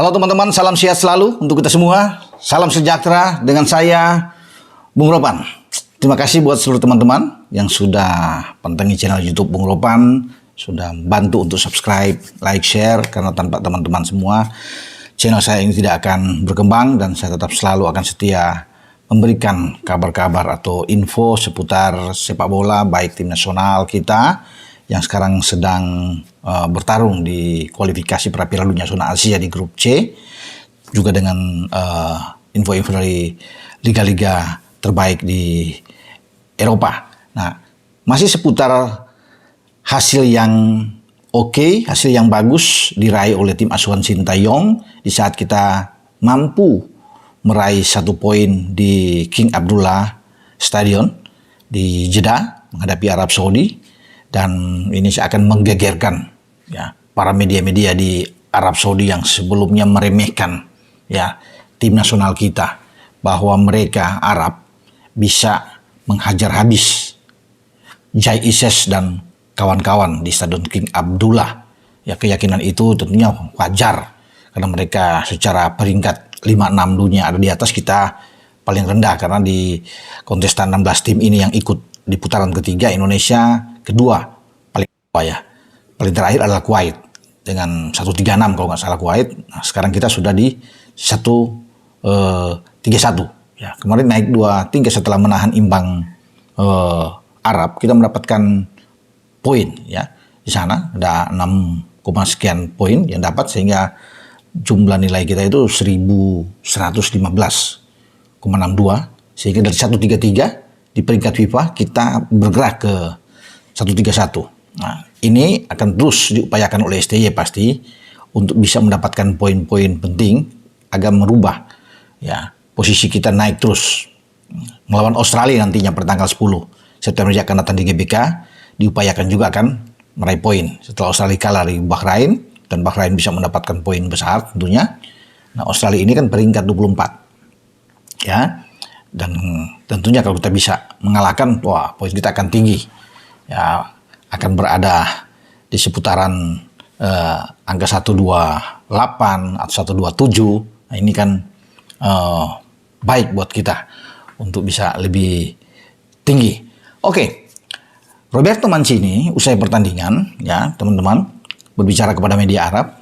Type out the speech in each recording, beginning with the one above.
Halo teman-teman, salam sehat selalu untuk kita semua. Salam sejahtera dengan saya, Bung Ropan. Terima kasih buat seluruh teman-teman yang sudah pantengin channel YouTube Bung Ropan, sudah bantu untuk subscribe, like, share, karena tanpa teman-teman semua, channel saya ini tidak akan berkembang dan saya tetap selalu akan setia memberikan kabar-kabar atau info seputar sepak bola, baik tim nasional kita yang sekarang sedang bertarung di kualifikasi pra Piala Dunia zona Asia di grup C, juga dengan info-info dari liga-liga terbaik di Eropa. Nah, masih seputar hasil yang oke, hasil yang bagus diraih oleh tim asuhan Sintayong di saat kita mampu meraih 1 poin di King Abdullah Stadion di Jeddah menghadapi Arab Saudi. Dan ini akan menggegerkan ya para media-media di Arab Saudi yang sebelumnya meremehkan ya tim nasional kita, bahwa mereka Arab bisa menghajar habis Jai Ises dan kawan-kawan di Stadion King Abdullah. Ya, keyakinan itu tentunya wajar karena mereka secara peringkat 5-6 dunia ada di atas kita paling rendah, karena di kontestan 16 tim ini yang ikut di putaran ketiga Indonesia kedua paling bawah ya. Paling terakhir adalah Kuwait dengan 136 kalau nggak salah Kuwait. Nah, sekarang kita sudah di 131 ya. Kemarin naik 2 tingkat setelah menahan imbang Arab. Kita mendapatkan poin ya. Di sana ada 6, sekian poin yang dapat, sehingga jumlah nilai kita itu 1115,62, sehingga dari 133 di peringkat FIFA kita bergerak ke 131. Nah, ini akan terus diupayakan oleh STY pasti untuk bisa mendapatkan poin-poin penting agar merubah ya posisi kita naik terus. Melawan Australia nantinya pada tanggal 10 September akan datang di GBK, diupayakan juga akan meraih poin setelah Australia kalah dari Bahrain, dan Bahrain bisa mendapatkan poin besar tentunya. Nah, Australia ini kan peringkat 24 ya. Dan tentunya kalau kita bisa mengalahkan, wah, poin kita akan tinggi ya, akan berada di seputaran angka 128 atau 127. Nah, ini kan baik buat kita untuk bisa lebih tinggi. Oke, Roberto Mancini usai pertandingan ya teman-teman berbicara kepada media Arab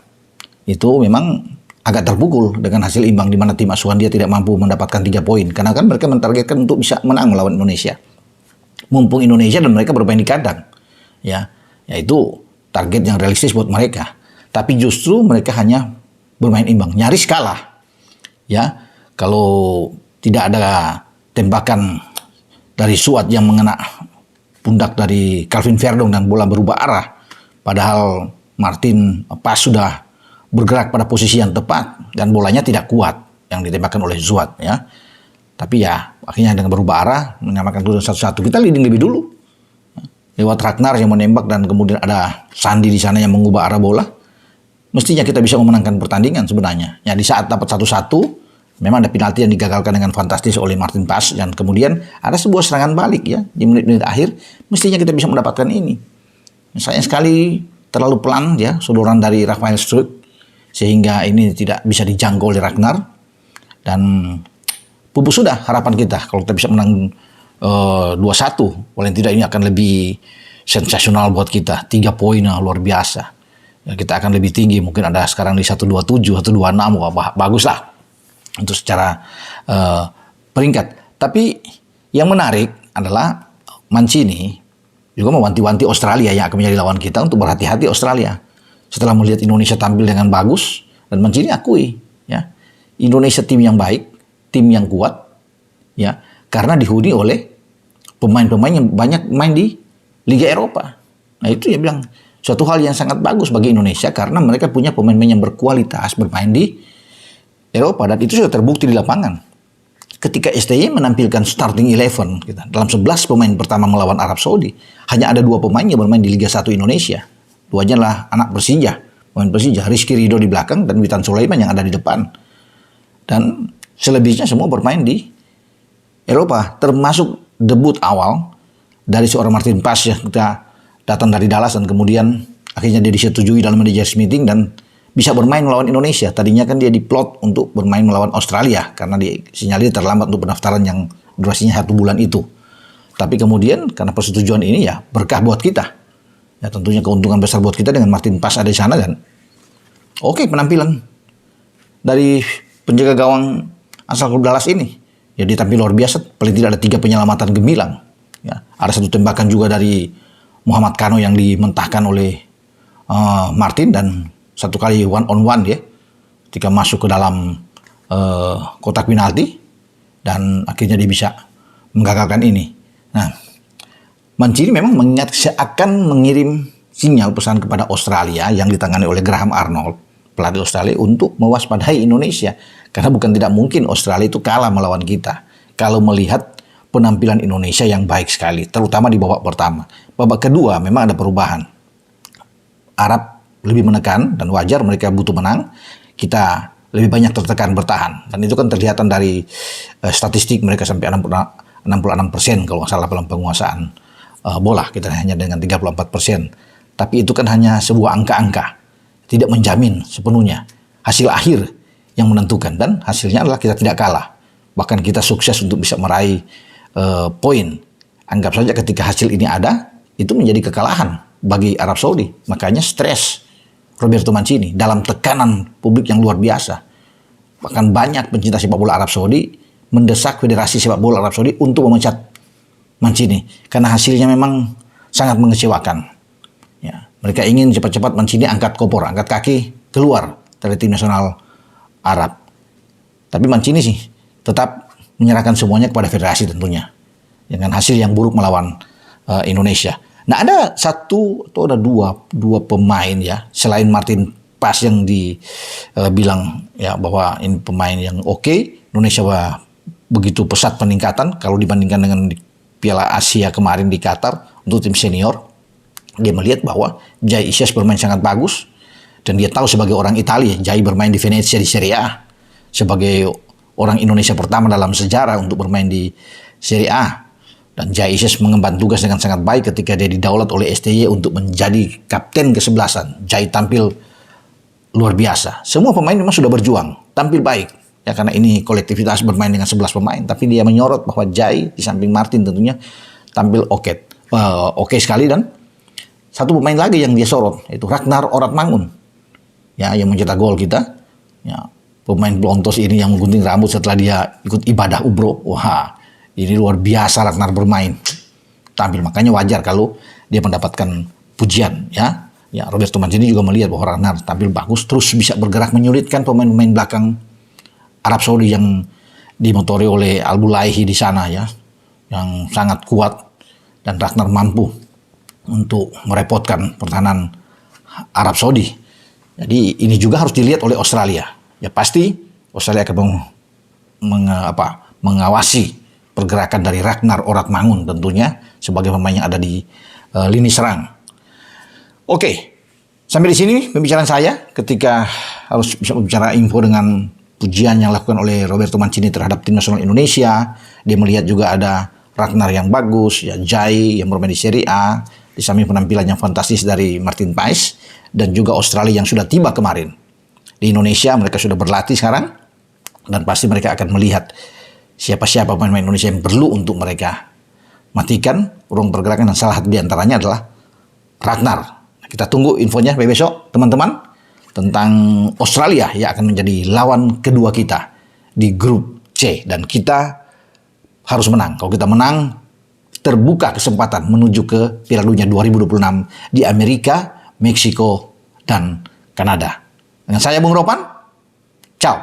itu memang agak terpukul dengan hasil imbang di mana tim asuhan dia tidak mampu mendapatkan 3 poin. Karena kan mereka mentargetkan untuk bisa menang melawan Indonesia. Mumpung Indonesia dan mereka bermain di kandang. Ya, yaitu target yang realistis buat mereka. Tapi justru mereka hanya bermain imbang, nyaris kalah. Ya, kalau tidak ada tembakan dari Suat yang mengena pundak dari Calvin Verdong dan bola berubah arah. Padahal Martin pas sudah bergerak pada posisi yang tepat dan bolanya tidak kuat yang ditembakkan oleh Zuat ya. Tapi ya akhirnya dengan berubah arah menyamakan kedudukan 1-1. Kita leading lebih dulu lewat Ragnar yang menembak, dan kemudian ada Sandi di sana yang mengubah arah bola. Mestinya kita bisa memenangkan pertandingan sebenarnya. Ya, di saat dapat 1-1 memang ada penalti yang digagalkan dengan fantastis oleh Martin Pas, dan kemudian ada sebuah serangan balik ya di menit-menit akhir. Mestinya kita bisa mendapatkan ini. Sayang sekali terlalu pelan ya sodoran dari Rafael Struijk, sehingga ini tidak bisa dijangkau oleh Ragnar, dan pupus sudah harapan kita kalau kita bisa menang 2-1. Paling tidak ini akan lebih sensasional buat kita, 3 poin luar biasa ya, kita akan lebih tinggi, mungkin ada sekarang di 127, 126, wah, bagus lah untuk secara peringkat. Tapi yang menarik adalah Mancini juga mewanti-wanti Australia yang akan menjadi lawan kita untuk berhati-hati Australia. Setelah melihat Indonesia tampil dengan bagus, dan Mancini akui ya Indonesia tim yang baik, tim yang kuat ya, karena dihuni oleh pemain-pemain yang banyak main di Liga Eropa. Nah, itu dia bilang suatu hal yang sangat bagus bagi Indonesia karena mereka punya pemain-pemain yang berkualitas bermain di Eropa, dan itu sudah terbukti di lapangan. Ketika STY menampilkan starting 11 gitu, dalam 11 pemain pertama melawan Arab Saudi, hanya ada 2 pemain yang bermain di Liga 1 Indonesia. 2-nya adalah anak Persija, pemain Persija, Rizky Ridho di belakang dan Witan Sulaiman yang ada di depan. Dan selebihnya semua bermain di Eropa, termasuk debut awal dari seorang Martin Pas yang kita datang dari Dallas, dan kemudian akhirnya dia disetujui dalam managers meeting dan bisa bermain melawan Indonesia. Tadinya kan dia diplot untuk bermain melawan Australia karena disinyalir terlambat untuk pendaftaran yang durasinya 1 bulan itu. Tapi kemudian karena persetujuan ini ya berkah buat kita. Ya tentunya keuntungan besar buat kita dengan Martin Paes ada di sana kan. Oke, penampilan dari penjaga gawang asal klub Dallas ini ya dia tampil luar biasa. Paling tidak ada 3 penyelamatan gemilang. Ya, ada 1 tembakan juga dari Muhammad Kano yang dimentahkan oleh Martin, dan 1 kali one on one ya ketika masuk ke dalam kotak penalti dan akhirnya dia bisa menggagalkan ini. Nah, Mancini memang mengingat seakan mengirim sinyal pesan kepada Australia yang ditangani oleh Graham Arnold, pelatih Australia, untuk mewaspadai Indonesia. Karena bukan tidak mungkin Australia itu kalah melawan kita kalau melihat penampilan Indonesia yang baik sekali, terutama di babak pertama. Babak kedua memang ada perubahan. Arab lebih menekan dan wajar, mereka butuh menang. Kita lebih banyak tertekan bertahan. Dan itu kan terlihat dari statistik mereka sampai 66% kalau nggak salah dalam penguasaan bola. Kita hanya dengan 34%. Tapi itu kan hanya sebuah angka-angka. Tidak menjamin sepenuhnya. Hasil akhir yang menentukan. Dan hasilnya adalah kita tidak kalah. Bahkan kita sukses untuk bisa meraih poin. Anggap saja ketika hasil ini ada, itu menjadi kekalahan bagi Arab Saudi. Makanya stres Roberto Mancini dalam tekanan publik yang luar biasa. Bahkan banyak pencinta sepak bola Arab Saudi mendesak Federasi Sepak Bola Arab Saudi untuk memecat Mancini karena hasilnya memang sangat mengecewakan. Ya, mereka ingin cepat-cepat Mancini angkat kopor, angkat kaki keluar dari tim nasional Arab. Tapi Mancini sih tetap menyerahkan semuanya kepada federasi tentunya dengan hasil yang buruk melawan Indonesia. Nah, ada 1 atau ada dua pemain ya selain Martin Paes yang dibilang ya bahwa ini pemain yang oke. Indonesia begitu pesat peningkatan kalau dibandingkan dengan Piala Asia kemarin di Qatar untuk tim senior. Dia melihat bahwa Jai Isyas bermain sangat bagus dan dia tahu sebagai orang Italia, Jai bermain di Venezia di Serie A sebagai orang Indonesia pertama dalam sejarah untuk bermain di Serie A. Dan Jai Isyas mengemban tugas dengan sangat baik ketika dia didaulat oleh STY untuk menjadi kapten kesebelasan. Jai tampil luar biasa. Semua pemain memang sudah berjuang, tampil baik. Ya karena ini kolektivitas bermain dengan 11 pemain. Tapi dia menyorot bahwa Jai di samping Martin tentunya tampil oke sekali. Dan 1 pemain lagi yang dia sorot, yaitu Ragnar Oratmangun. Ya, yang mencetak gol kita. Ya, pemain Blontos ini yang menggunting rambut setelah dia ikut ibadah umroh. Wah, ini luar biasa Ragnar bermain. Tampil, makanya wajar kalau dia mendapatkan pujian ya. Ya, Roberto Mancini juga melihat bahwa Ragnar tampil bagus, terus bisa bergerak menyulitkan pemain-pemain belakang Arab Saudi yang dimotori oleh Al Bulaihi di sana ya. Yang sangat kuat, dan Ragnar mampu untuk merepotkan pertahanan Arab Saudi. Jadi ini juga harus dilihat oleh Australia. Ya pasti Australia akan mengawasi pergerakan dari Ragnar Oratmangun tentunya sebagai pemain yang ada di lini serang. Oke, sampai di sini pembicaraan saya ketika harus bisa bicara info dengan pujian yang dilakukan oleh Roberto Mancini terhadap tim nasional Indonesia. Dia melihat juga ada Ragnar yang bagus, ya Jai yang bermain di Serie A, di samping penampilan yang fantastis dari Martin Paes, dan juga Australia yang sudah tiba kemarin. Di Indonesia mereka sudah berlatih sekarang, dan pasti mereka akan melihat siapa-siapa pemain Indonesia yang perlu untuk mereka matikan ruang pergerakan, dan salah satu di antaranya adalah Ragnar. Kita tunggu infonya besok teman-teman tentang Australia yang akan menjadi lawan kedua kita di grup C, dan kita harus menang. Kalau kita menang, terbuka kesempatan menuju ke Piala Dunia 2026 di Amerika, Meksiko, dan Kanada. Dengan saya Bung Ropan, ciao.